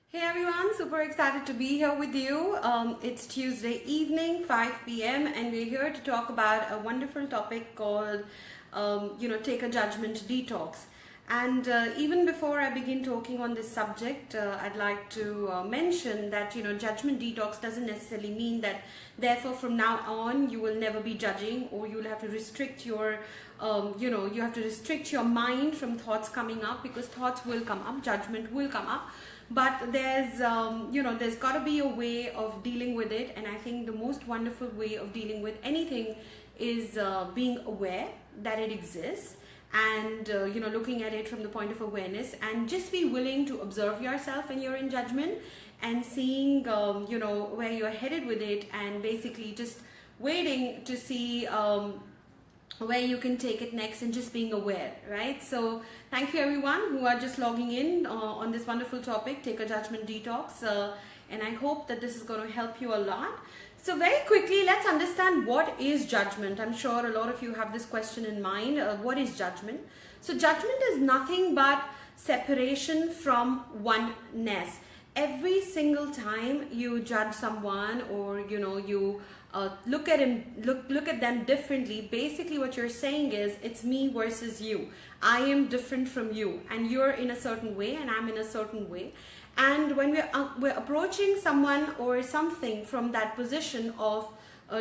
Hey everyone, super excited to be here with you. It's Tuesday evening, 5 p.m. and we're here to talk about a wonderful topic called, take a judgment detox. And even before I begin talking on this subject, I'd like to mention that, judgment detox doesn't necessarily mean that therefore from now on you will never be judging, or you'll have to restrict your, you have to restrict your mind from thoughts coming up, because thoughts will come up, judgment will come up. But there's got to be a way of dealing with it. And I think the most wonderful way of dealing with anything is being aware that it exists, and looking at it from the point of awareness, and just be willing to observe yourself when you're in judgment, and seeing where you're headed with it, and basically just waiting to see where you can take it next, and just being aware, right? So thank you everyone who are just logging in on this wonderful topic, take a judgment detox, and I hope that this is going to help you a lot. So very quickly, let's understand what is judgment. I'm sure a lot of you have this question in mind. What is judgment? So judgment is nothing but separation from oneness. Every single time you judge someone, or you look at them differently, basically what you're saying is, it's me versus you. I am different from you, and you're in a certain way and I'm in a certain way. And when we're approaching someone or something from that position of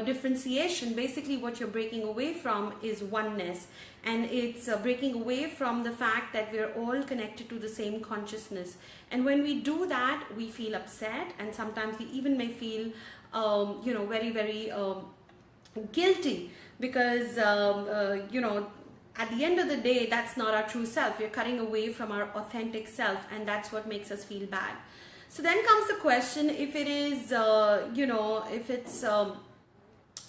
differentiation, basically what you're breaking away from is oneness, and it's breaking away from the fact that we're all connected to the same consciousness. And when we do that, we feel upset, and sometimes we even may feel very, very guilty, because at the end of the day, that's not our true self. We're cutting away from our authentic self, and that's what makes us feel bad. So then comes the question, if it is if it's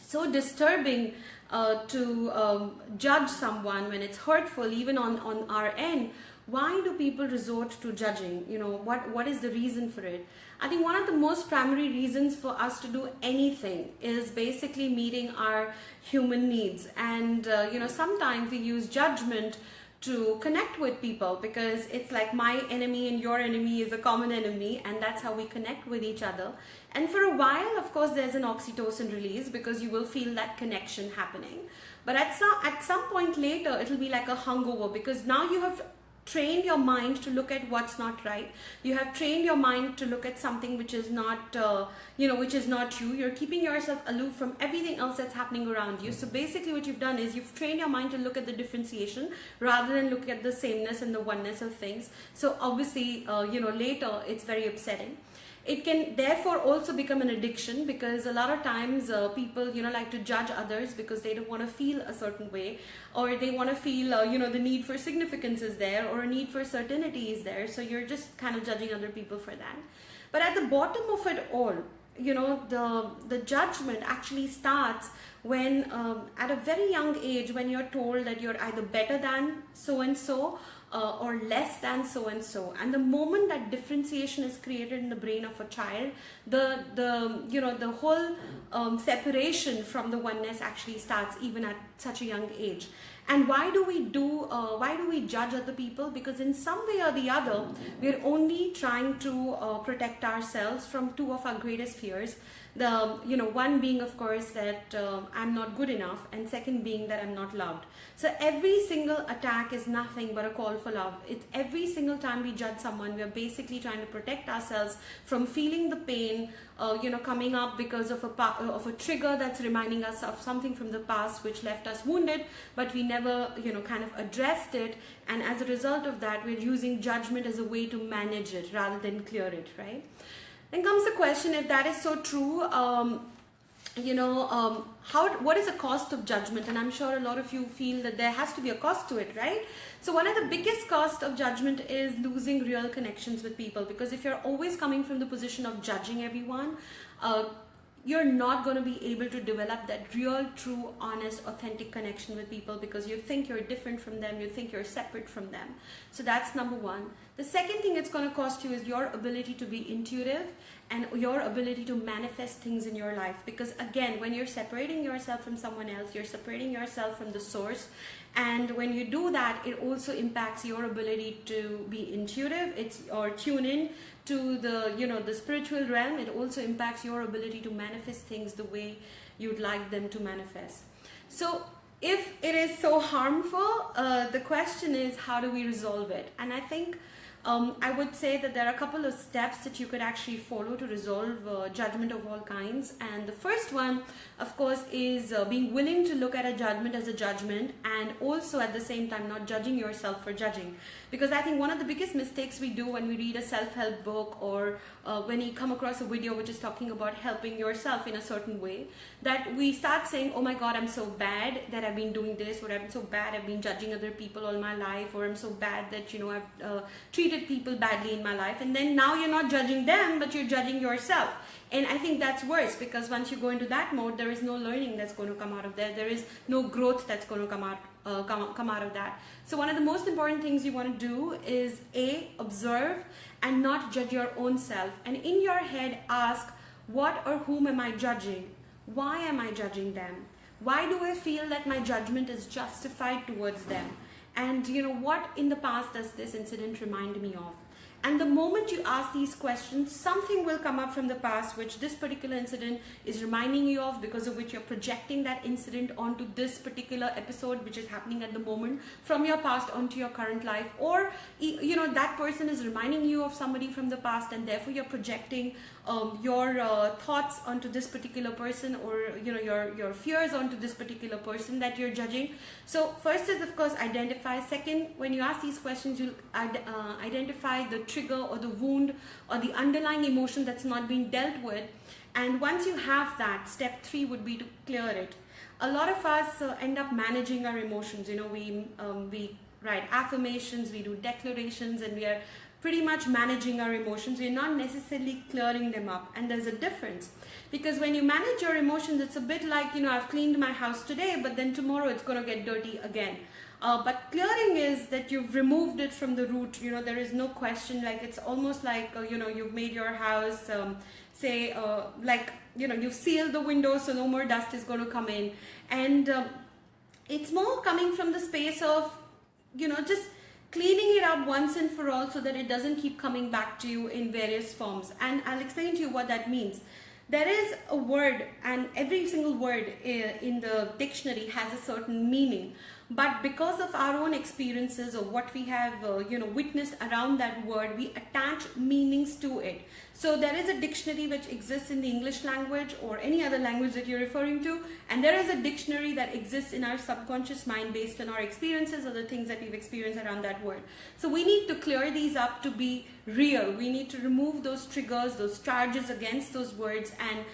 so disturbing to judge someone, when it's hurtful even on our end, why do people resort to judging? What is the reason for it? I think one of the most primary reasons for us to do anything is basically meeting our human needs. And sometimes we use judgment to connect with people, because it's like my enemy and your enemy is a common enemy, and that's how we connect with each other. And for a while, of course, there's an oxytocin release, because you will feel that connection happening. But at some point later, it'll be like a hangover, because now you have trained your mind to look at what's not right. You have trained your mind to look at something which is not which is not you. You're keeping yourself aloof from everything else that's happening around you. So basically what you've done is you've trained your mind to look at the differentiation rather than look at the sameness and the oneness of things. So obviously later it's very upsetting. It can therefore also become an addiction, because a lot of times people like to judge others because they don't want to feel a certain way, or they want to feel the need for significance is there, or a need for certainty is there. So you're just kind of judging other people for that. But at the bottom of it all, the judgment actually starts when at a very young age, when you're told that you're either better than so and so, or less than so and so. And the moment that differentiation is created in the brain of a child, the whole separation from the oneness actually starts even at such a young age. And why do we judge other people? Because in some way or the other, we're only trying to protect ourselves from two of our greatest fears. One being, of course, that I'm not good enough, and second being that I'm not loved. So every single attack is nothing but a call for love. It's every single time we judge someone, we are basically trying to protect ourselves from feeling the pain, coming up because of a trigger that's reminding us of something from the past which left us wounded, but we never, kind of addressed it. And as a result of that, we're using judgment as a way to manage it rather than clear it, right? Then comes the question, if that is so true, what is the cost of judgment? And I'm sure a lot of you feel that there has to be a cost to it, right? So one of the biggest costs of judgment is losing real connections with people, because if you're always coming from the position of judging everyone, you're not going to be able to develop that real, true, honest, authentic connection with people, because you think you're different from them, you think you're separate from them. So that's number one. The second thing it's going to cost you is your ability to be intuitive and your ability to manifest things in your life. Because again, when you're separating yourself from someone else, you're separating yourself from the source. And when you do that, it also impacts your ability to be intuitive, or tune in to the, the spiritual realm. It also impacts your ability to manifest things the way you'd like them to manifest. So if it is so harmful, the question is, how do we resolve it? And I think I would say that there are a couple of steps that you could actually follow to resolve judgment of all kinds. And the first one, of course, is being willing to look at a judgment as a judgment, and also at the same time not judging yourself for judging. Because I think one of the biggest mistakes we do when we read a self-help book, or when you come across a video which is talking about helping yourself in a certain way, that we start saying, oh my God, I'm so bad that I've been doing this, or I'm so bad I've been judging other people all my life, or I'm so bad that I've treated people badly in my life. And then now you're not judging them, but you're judging yourself. And I think that's worse, because once you go into that mode, there is no learning that's going to come out of there. There is no growth that's going to come out of that. So one of the most important things you want to do is observe and not judge your own self. And in your head, ask, what or whom am I judging? Why am I judging them? Why do I feel that my judgment is justified towards them? And what in the past does this incident remind me of? And the moment you ask these questions, something will come up from the past which this particular incident is reminding you of, because of which you're projecting that incident onto this particular episode which is happening at the moment, from your past onto your current life. Or that person is reminding you of somebody from the past, and therefore you're projecting your thoughts onto this particular person, or your fears onto this particular person that you're judging. So first is, of course, identify. Second, when you ask these questions, you'll identify the trigger or the wound or the underlying emotion that's not being dealt with. And once you have that, step 3 would be to clear it. A lot of us end up managing our emotions. We write affirmations, we do declarations, and we are pretty much managing our emotions. We're not necessarily clearing them up. And there's a difference, because when you manage your emotions, it's a bit like, I've cleaned my house today, but then tomorrow it's going to get dirty again. But clearing is that you've removed it from the root. There is no question. Like, it's almost like you've made your house you've sealed the windows so no more dust is going to come in. And it's more coming from the space of just cleaning it up once and for all, so that it doesn't keep coming back to you in various forms. And I'll explain to you what that means. There is a word, and every single word in the dictionary has a certain meaning. But because of our own experiences, or what we have witnessed around that word, we attach meanings to it. So there is a dictionary which exists in the English language or any other language that you're referring to, and there is a dictionary that exists in our subconscious mind based on our experiences or the things that we've experienced around that word. So we need to clear these up to be real. We need to remove those triggers, those charges against those words, and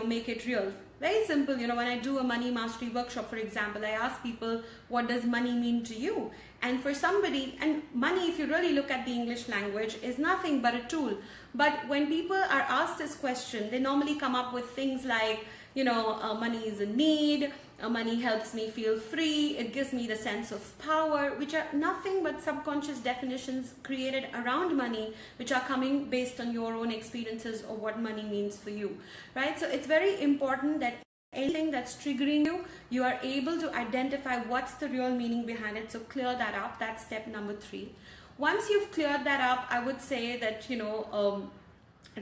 make it real. Very simple. When I do a money mastery workshop, for example, I ask people, what does money mean to you? And for somebody, and money, if you really look at the English language, is nothing but a tool. But when people are asked this question, they normally come up with things like, money is a need, money helps me feel free, it gives me the sense of power, which are nothing but subconscious definitions created around money, which are coming based on your own experiences or what money means for you, right? So it's very important that anything that's triggering you, you are able to identify what's the real meaning behind it. So clear that up. That's step number 3. Once you've cleared that up, I would say that,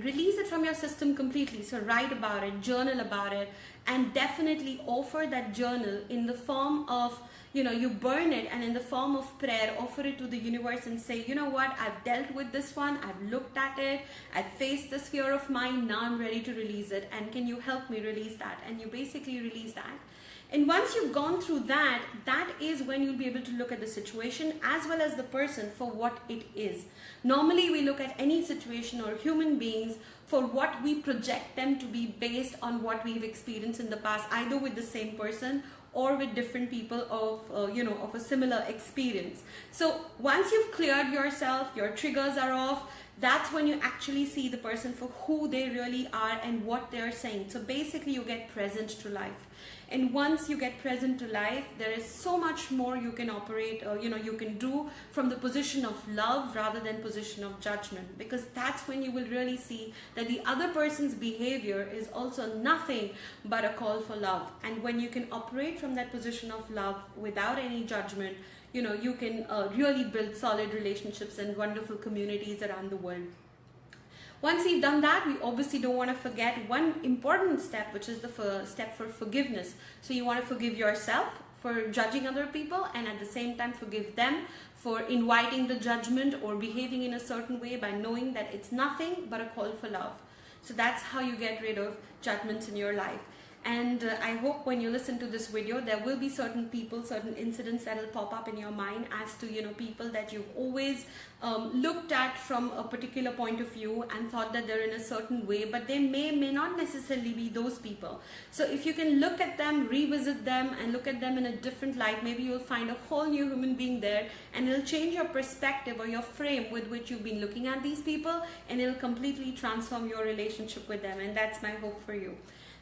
release it from your system completely. So write about it, journal about it, and definitely offer that journal in the form of, you burn it, and in the form of prayer, offer it to the universe and say, you know what, I've dealt with this one, I've looked at it, I've faced this fear of mine, now I'm ready to release it, and can you help me release that? And you basically release that. And once you've gone through that, that is when you'll be able to look at the situation as well as the person for what it is. Normally, we look at any situation or human beings for what we project them to be based on what we've experienced in the past, either with the same person or with different people of a similar experience. So once you've cleared yourself, your triggers are off, that's when you actually see the person for who they really are and what they're saying. So basically you get present to life. And once you get present to life, there is so much more you can operate, or you can do from the position of love rather than position of judgment, because that's when you will really see that the other person's behavior is also nothing but a call for love. And when you can operate from that position of love without any judgment, you can really build solid relationships and wonderful communities around the world. Once you've done that, we obviously don't want to forget one important step, which is the step for forgiveness. So you want to forgive yourself for judging other people, and at the same time forgive them for inviting the judgment or behaving in a certain way, by knowing that it's nothing but a call for love. So that's how you get rid of judgments in your life. And I hope when you listen to this video, there will be certain people, certain incidents that will pop up in your mind as to, people that you've always looked at from a particular point of view and thought that they're in a certain way, but they may not necessarily be those people. So if you can look at them, revisit them, and look at them in a different light, maybe you'll find a whole new human being there, and it'll change your perspective or your frame with which you've been looking at these people, and it'll completely transform your relationship with them. And that's my hope for you.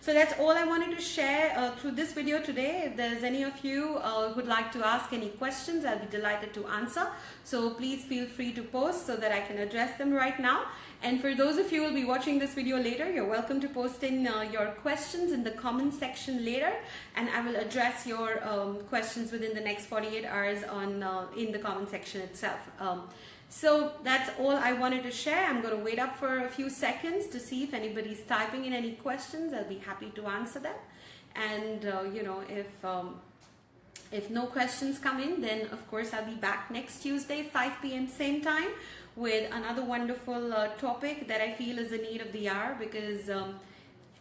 So that's all I wanted to share through this video today. If there's any of you who would like to ask any questions, I'll be delighted to answer. So please feel free to post so that I can address them right now. And for those of you who will be watching this video later, you're welcome to post in your questions in the comment section later, and I will address your questions within the next 48 hours in the comment section itself. So that's all I wanted to share. I'm going to wait up for a few seconds to see if anybody's typing in any questions. I'll be happy to answer them. And if no questions come in, then of course I'll be back next Tuesday, 5 p.m. same time, with another wonderful topic that I feel is the need of the hour, because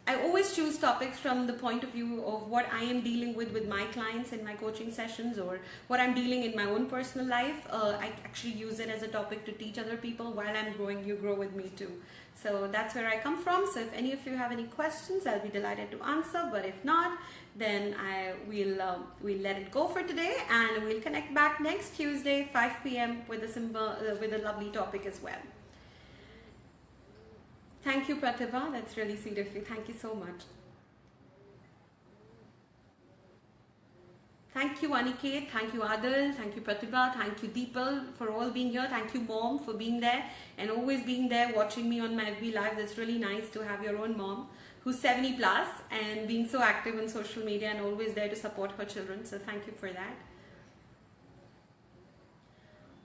I always choose topics from the point of view of what I am dealing with my clients in my coaching sessions, or what I'm dealing in my own personal life. I actually use it as a topic to teach other people. While I'm growing, you grow with me too. So that's where I come from. So if any of you have any questions, I'll be delighted to answer. But if not, then we'll let it go for today, and we'll connect back next Tuesday, 5 p.m. with a lovely topic as well. Thank you, Pratibha. That's really sweet of you. Thank you so much. Thank you, Aniket. Thank you, Adil. Thank you, Pratibha. Thank you, Deepal, for all being here. Thank you, Mom, for being there and always being there watching me on my FB Live. It's really nice to have your own mom who's 70 plus and being so active on social media and always there to support her children. So thank you for that.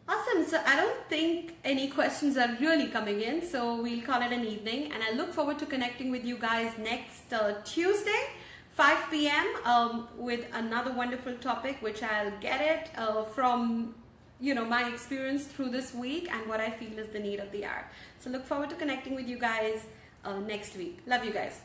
Awesome. So I don't think any questions are really coming in, so we'll call it an evening, and I look forward to connecting with you guys next Tuesday, 5 p.m. With another wonderful topic, which I'll get it from my experience through this week and what I feel is the need of the hour. So look forward to connecting with you guys next week. Love you guys.